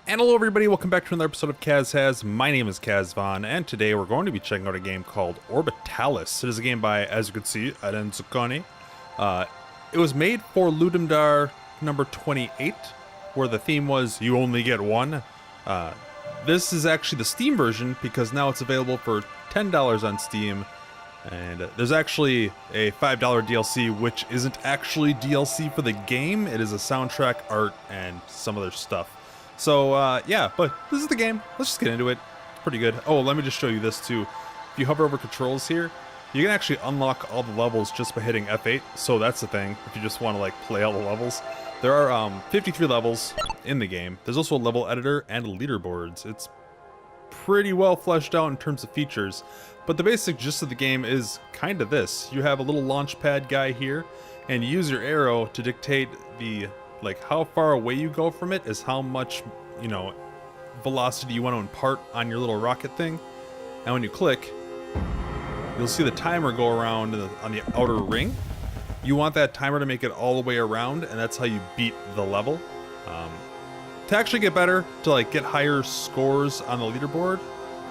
And hello everybody, welcome back to another episode of Kaz Has. My name is Kazvon, and today we're going to be checking out a game called Orbitalis. It is a game by, as you can see, Aren Zucconi. It was made for Ludum Dare number 28, where the theme was, you only get one. This is actually the Steam version, because now it's available for $10 on Steam. And there's actually a $5 DLC, which isn't actually DLC for the game. It is a soundtrack, art, and some other stuff. So, yeah, but this is the game. Let's just get into it. It's pretty good. Oh, let me just show you this, too. If you hover over controls here, you can actually unlock all the levels just by hitting F8. So that's the thing, if you just want to, like, play all the levels. There are 53 levels in the game. There's also a level editor and leaderboards. It's pretty well fleshed out in terms of features. But the basic gist of the game is kind of this. You have a little launch pad guy here, and you use your arrow to dictate the... like, how far away you go from it is how much, you know, velocity you want to impart on your little rocket thing. And when you click, you'll see the timer go around on the outer ring. You want that timer to make it all the way around, and that's how you beat the level. To actually get better, to like get higher scores on the leaderboard,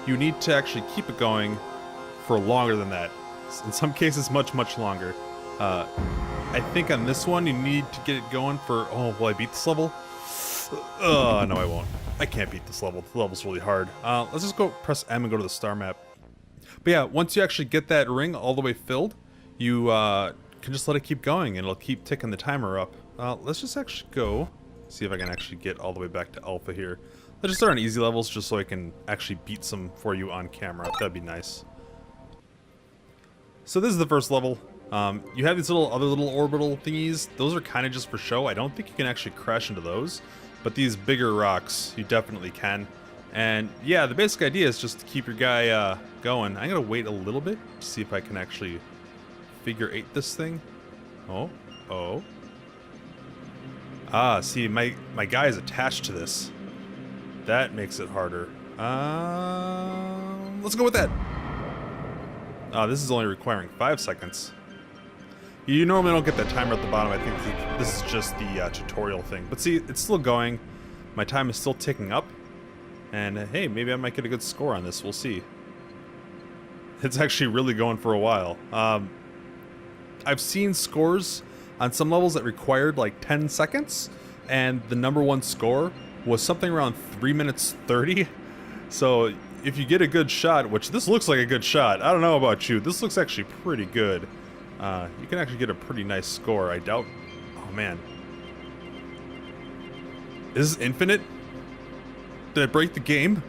you need to actually keep it going for longer than that. In some cases, much, much longer. I think on this one, you need to get it going for... oh, will I beat this level? No, I won't. I can't beat this level. The level's really hard. Let's just go press M and go to the star map. But yeah, once you actually get that ring all the way filled, you can just let it keep going, and it'll keep ticking the timer up. Let's just actually go... see if I can actually get all the way back to alpha here. Let's just start on easy levels, just so I can actually beat some for you on camera. That'd be nice. So this is the first level. You have these other little orbital thingies. Those are kind of just for show. I don't think you can actually crash into those. But these bigger rocks, you definitely can. And yeah, the basic idea is just to keep your guy going. I'm going to wait a little bit to see if I can actually figure eight this thing. Oh. Ah, see, my guy is attached to this. That makes it harder. Let's go with that. This is only requiring 5 seconds. You normally don't get that timer at the bottom. I think this is just the tutorial thing. But see, it's still going. My time is still ticking up. And hey, maybe I might get a good score on this. We'll see. It's actually really going for a while. I've seen scores on some levels that required like 10 seconds. And the number one score was something around 3 minutes 30. So if you get a good shot, which this looks like a good shot. I don't know about you. This looks actually pretty good. You can actually get a pretty nice score. I doubt... oh, man. Is this infinite? Did I break the game?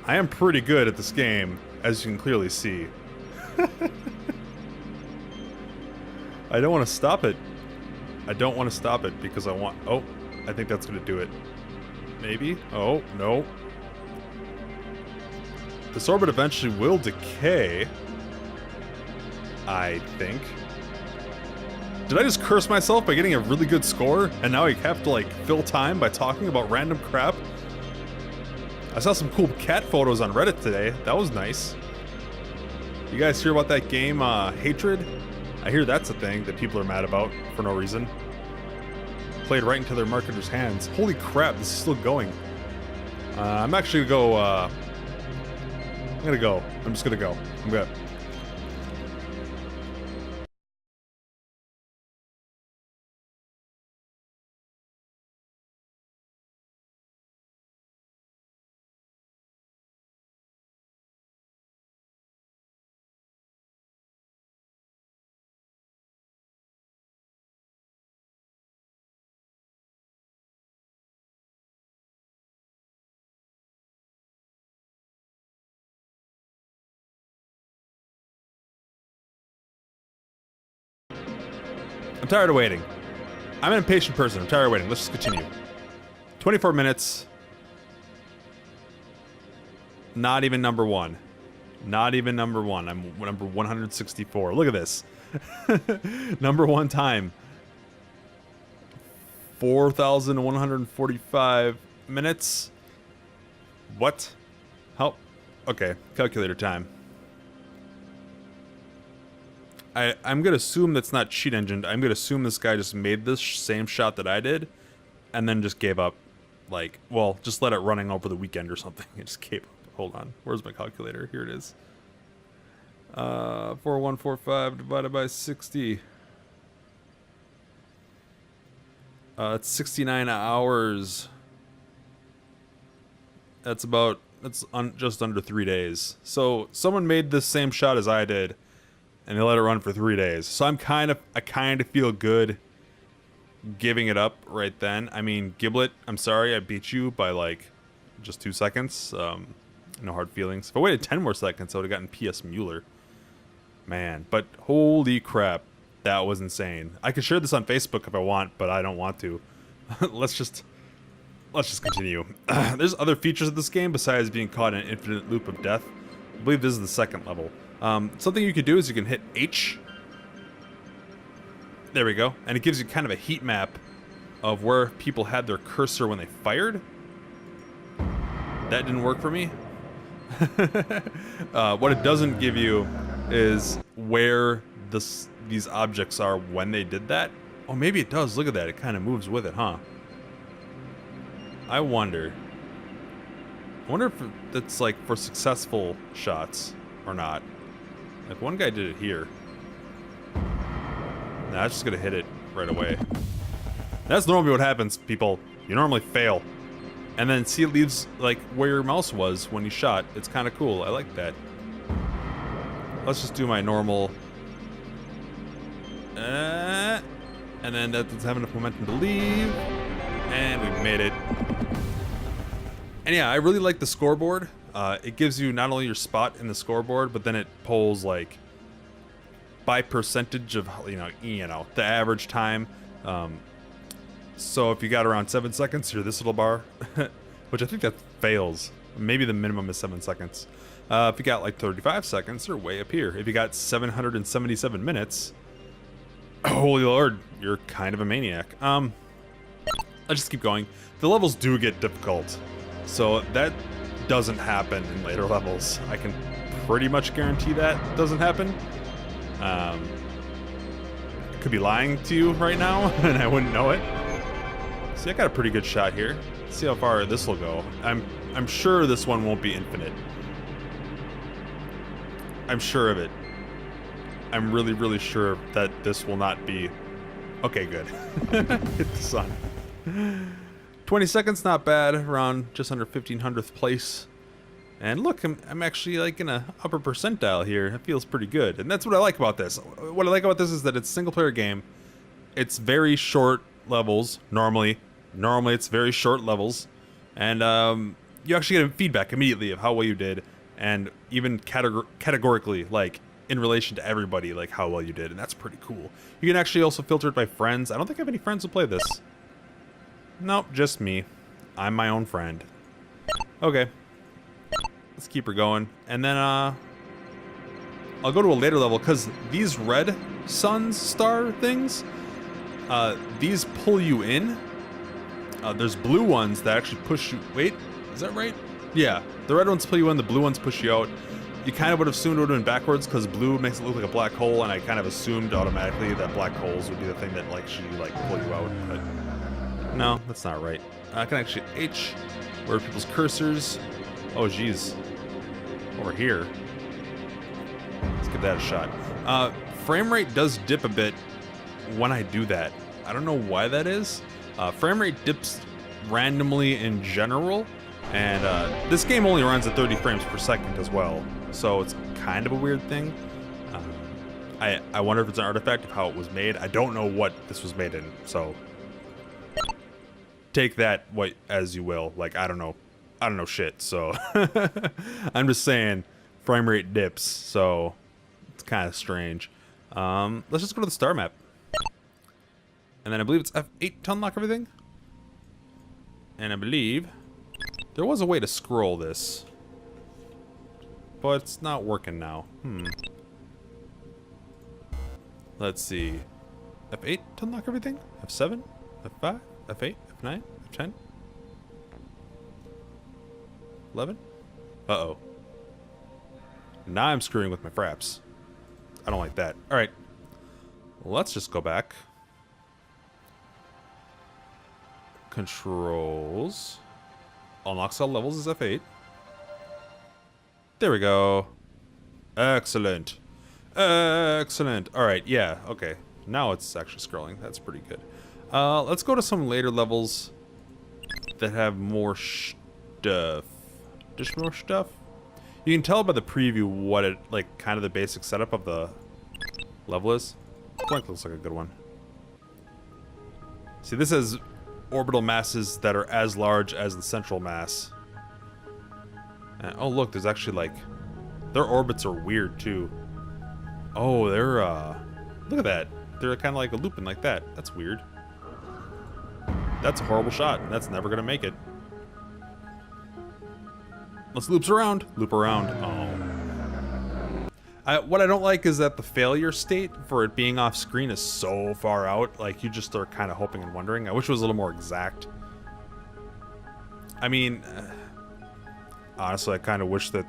I am pretty good at this game, as you can clearly see. I don't want to stop it. I don't want to stop it because I want... oh, I think that's going to do it. Maybe? Oh, no. This orbit eventually will decay. I think. Did I just curse myself by getting a really good score, and now I have to, like, fill time by talking about random crap? I saw some cool cat photos on Reddit today. That was nice. You guys hear about that game, Hatred? I hear that's a thing that people are mad about for no reason. Played right into their marketers' hands. Holy crap, this is still going. I'm actually gonna go, I'm gonna go. I'm just gonna go. I'm good. I'm tired of waiting. I'm an impatient person. I'm tired of waiting. Let's just continue. 24 minutes. Not even number one. Not even number one. I'm number 164. Look at this. Number one time. 4,145 minutes. What? How? Okay. Calculator time. I'm gonna assume that's not cheat engined. I'm gonna assume this guy just made this same shot that I did, and then just gave up. like, well, just let it running over the weekend or something. It just came up. Hold on. Where's my calculator? Here it is. 4145 divided by 60. It's 69 hours. That's just under 3 days. So someone made this same shot as I did, and they let it run for 3 days. So I kind of feel good giving it up right then. I mean, Giblet, I'm sorry I beat you by like just 2 seconds. No hard feelings. If I waited 10 more seconds, I would have gotten P.S. Mueller. Man, but holy crap, that was insane. I could share this on Facebook if I want, but I don't want to. Let's just continue. There's other features of this game besides being caught in an infinite loop of death. I believe this is the second level. Something you can do is you can hit H. There we go. And it gives you kind of a heat map of where people had their cursor when they fired. That didn't work for me. What it doesn't give you is where these objects are when they did that. Oh, maybe it does. Look at that. It kind of moves with it, huh? I wonder if that's like for successful shots or not. Like one guy did it here. Nah, it's just gonna hit it right away. That's normally what happens, people. You normally fail. And then see, it leaves like where your mouse was when you shot. It's kind of cool. I like that. Let's just do my normal. And then that doesn't have enough momentum to leave. And we made it. And yeah, I really like the scoreboard. It gives you not only your spot in the scoreboard, but then it pulls like by percentage of you know the average time. So if you got around 7 seconds, you're this little bar, which I think that fails. Maybe the minimum is 7 seconds. If you got like 35 seconds, you're way up here. If you got 777 minutes, holy lord, you're kind of a maniac. Let's just keep going. The levels do get difficult, so that doesn't happen in later levels. I can pretty much guarantee that doesn't happen. I could be lying to you right now, and I wouldn't know it. See, I got a pretty good shot here. Let's see how far this will go. I'm sure this one won't be infinite. I'm sure of it. I'm really, really sure that this will not be... Okay, good. Hit the sun. 20 seconds, not bad. Around just under 1500th place. And look, I'm actually like in a upper percentile here. It feels pretty good. And that's what I like about this. What I like about this is that it's a single player game. It's very short levels, normally. Normally it's very short levels. And you actually get feedback immediately of how well you did. And even categorically, like in relation to everybody, like how well you did. And that's pretty cool. You can actually also filter it by friends. I don't think I have any friends who play this. Nope, just me. I'm my own friend. Okay. Let's keep her going. And then I'll go to a later level, because these red suns star things, these pull you in. There's blue ones that actually push you... Wait, is that right? Yeah, the red ones pull you in, the blue ones push you out. You kind of would have assumed it would have been backwards, because blue makes it look like a black hole, and I kind of assumed automatically that black holes would be the thing that like should like pull you out, but no, that's not right. I can actually H, where are people's cursors? Oh geez, over here. Let's give that a shot. Frame rate does dip a bit when I do that. I don't know why that is. Frame rate dips randomly in general, and this game only runs at 30 frames per second as well, so it's kind of a weird thing. I wonder if it's an artifact of how it was made. I don't know what this was made in, so take that as you will. Like, I don't know shit, so I'm just saying frame rate dips, so it's kind of strange. Let's just go to the star map. And then I believe it's F8 to unlock everything. And I believe there was a way to scroll this, but it's not working now. Let's see. F8 to unlock everything? F7? F5? F8? F9? F10? 11? Uh-oh. Now I'm screwing with my fraps. I don't like that. Alright. Let's just go back. Controls. unlocks all levels as F8. There we go. Excellent. Excellent. Alright, yeah, okay. Now it's actually scrolling. That's pretty good. Let's go to some later levels that have more stuff. Just more stuff? You can tell by the preview what it, like, kind of the basic setup of the level is. Blank looks like a good one. See, this has orbital masses that are as large as the central mass. And, oh, look, there's actually, like, their orbits are weird, too. Oh, they're, look at that. They're kind of like a looping like that. That's weird. That's a horrible shot. That's never going to make it. Let's loop around. Loop around. Oh. What I don't like is that the failure state for it being off screen is so far out. Like, you just are kind of hoping and wondering. I wish it was a little more exact. I mean, honestly, I kind of wish that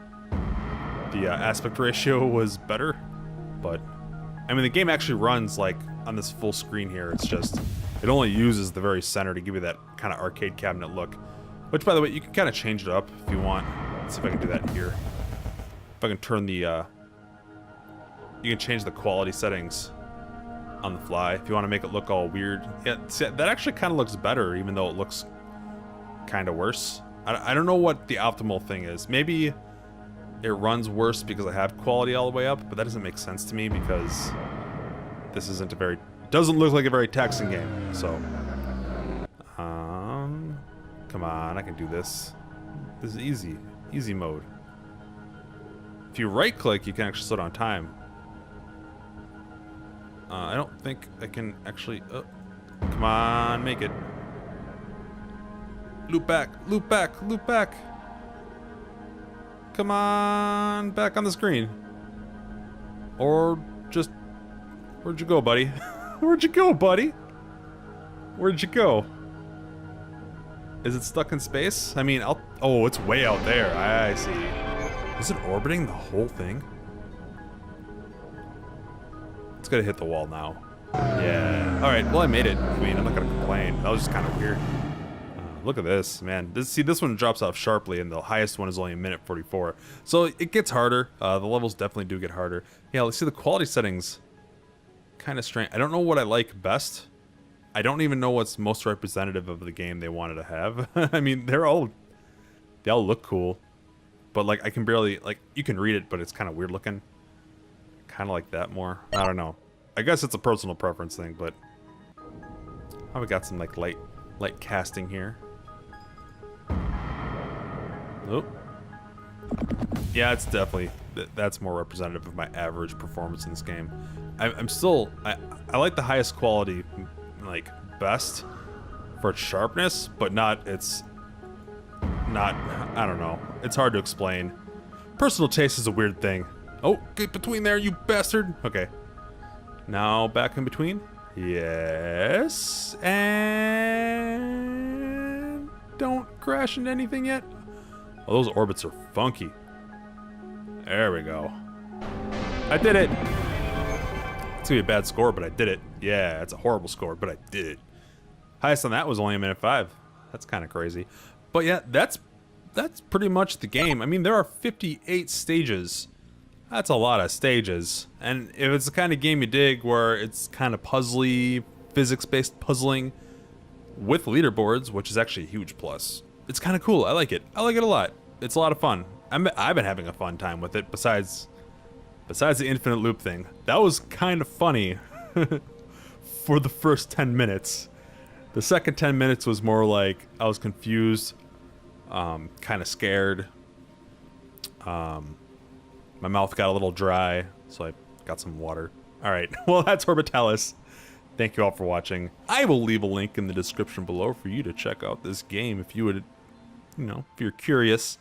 the aspect ratio was better. But, I mean, the game actually runs, like, on this full screen here. It's just, it only uses the very center to give you that kind of arcade cabinet look. Which, by the way, you can kind of change it up if you want. Let's see if I can do that here. If I can turn the, you can change the quality settings on the fly if you want to make it look all weird. Yeah, see, that actually kind of looks better, even though it looks kind of worse. I don't know what the optimal thing is. Maybe it runs worse because I have quality all the way up, but that doesn't make sense to me because this isn't a very, doesn't look like a very taxing game. So, come on, I can do this. This is easy. Easy mode. If you right click, you can actually slow down time. I don't think I can actually, come on, make it. Loop back, loop back, loop back. Come on, back on the screen. Or just, where'd you go, buddy? Where'd you go, buddy? Where'd you go? Is it stuck in space? I mean, oh, it's way out there. I see. Is it orbiting the whole thing? It's gonna hit the wall now. Yeah. Alright, well, I made it. I mean, I'm not gonna complain. That was just kind of weird. Look at this, man. This one drops off sharply, and the highest one is only a minute 44. So it gets harder. The levels definitely do get harder. Yeah, let's see the quality settings. Kind of strange. I don't know what I like best. I don't even know what's most representative of the game they wanted to have. I mean, they all look cool, but like I can barely, like, you can read it, but it's kind of weird looking. Kind of like that more. I don't know. I guess it's a personal preference thing, but we got some like light casting here. Oh. Yeah, it's definitely, that's more representative of my average performance in this game. I'm still, I like the highest quality, like, best for its sharpness, but not, I don't know. It's hard to explain. Personal taste is a weird thing. Oh, get between there, you bastard! Okay. Now back in between. Yes. And don't crash into anything yet. Oh, those orbits are funky. There we go. I did it. It's gonna be a bad score, but I did it. Yeah, it's a horrible score, but I did it. Highest on that was only a minute 5. That's kind of crazy. But yeah, that's pretty much the game. I mean, there are 58 stages. That's a lot of stages. And if it's the kind of game you dig where it's kind of puzzly, physics-based puzzling with leaderboards, which is actually a huge plus, it's kind of cool. I like it. I like it a lot. It's a lot of fun. I've been having a fun time with it, besides the infinite loop thing. That was kind of funny for the first 10 minutes. The second 10 minutes was more like I was confused, kind of scared. My mouth got a little dry, so I got some water. Alright, well, that's Orbitalis. Thank you all for watching. I will leave a link in the description below for you to check out this game if you would, you know, if you're curious.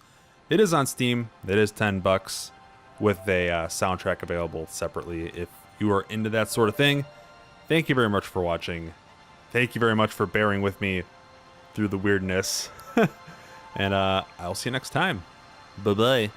It is on Steam. It is $10 with a soundtrack available separately if you are into that sort of thing. Thank you very much for watching. Thank you very much for bearing with me through the weirdness. And I'll see you next time. Bye-bye.